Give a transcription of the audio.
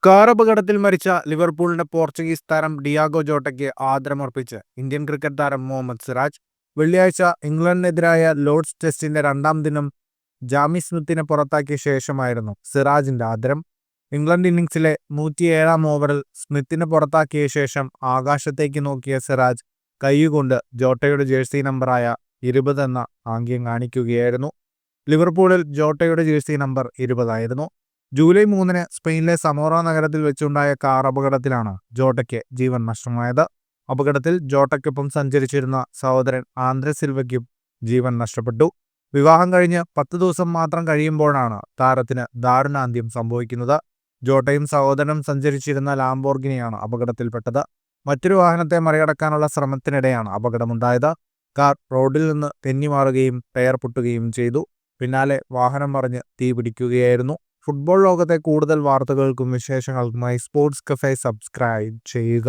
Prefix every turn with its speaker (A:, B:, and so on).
A: Car അപകടത്തിൽ മരിച്ച ലിവർപൂളിന്റെ Portuguese താരം ഡിയാഗോ ജോട്ടയ്ക്ക് ആദരമർപ്പിച്ച് ഇന്ത്യൻ ക്രിക്കറ്റ് താരം മുഹമ്മദ് സിറാജ്. വെള്ളിയാഴ്ച ഇംഗ്ലണ്ടിനെതിരായ ലോർഡ്സ് ടെസ്റ്റിന്റെ രണ്ടാം ദിനം ജാമി സ്മിത്തിനെ പുറത്താക്കിയ ശേഷമായിരുന്നു സിറാജിന്റെ ആദരം. ഇംഗ്ലണ്ട് ഇന്നിംഗ്സിലെ 107-ാം ഓവറിൽ സ്മിത്തിനെ പുറത്താക്കിയ ശേഷം ആകാശത്തേക്ക് നോക്കിയ സിറാജ് കൈകൊണ്ട് ജോട്ടയുടെ ജേഴ്സി നമ്പറായ 20 എന്ന ആംഗ്യം കാണിക്കുകയായിരുന്നു. ലിവർപൂളിൽ ജോട്ടയുടെ ജേഴ്സി നമ്പർ 20 ആയിരുന്നു. ജൂലൈ 3-ന് സ്പെയിനിലെ സമോറ നഗരത്തിൽ വെച്ചുണ്ടായ കാർ അപകടത്തിലാണ് ജോട്ടയ്ക്ക് ജീവൻ നഷ്ടമായത്. അപകടത്തിൽ ജോട്ടയ്ക്കൊപ്പം സഞ്ചരിച്ചിരുന്ന സഹോദരൻ ആന്ദ്രെ സിൽവയ്ക്കും ജീവൻ നഷ്ടപ്പെട്ടു. വിവാഹം കഴിഞ്ഞ് 10 ദിവസം മാത്രം കഴിയുമ്പോഴാണ് താരത്തിന് ദാരുണാന്ത്യം സംഭവിക്കുന്നത്. ജോട്ടയും സഹോദരനും സഞ്ചരിച്ചിരുന്ന ലാംബോർഗിനിയാണ് അപകടത്തിൽപ്പെട്ടത്. മറ്റൊരു വാഹനത്തെ മറികടക്കാനുള്ള ശ്രമത്തിനിടെയാണ് അപകടമുണ്ടായത്. കാർ റോഡിൽ നിന്ന് തെന്നിമാറുകയും ടയർ പൊട്ടുകയും ചെയ്തു. പിന്നാലെ വാഹനം മറിഞ്ഞ് തീപിടിക്കുകയായിരുന്നു. ഫുട്ബോൾ ലോകത്തെ കൂടുതൽ വാർത്തകൾക്കും വിശേഷങ്ങൾക്കുമായി സ്പോർട്സ് കഫേ സബ്സ്ക്രൈബ് ചെയ്യുക.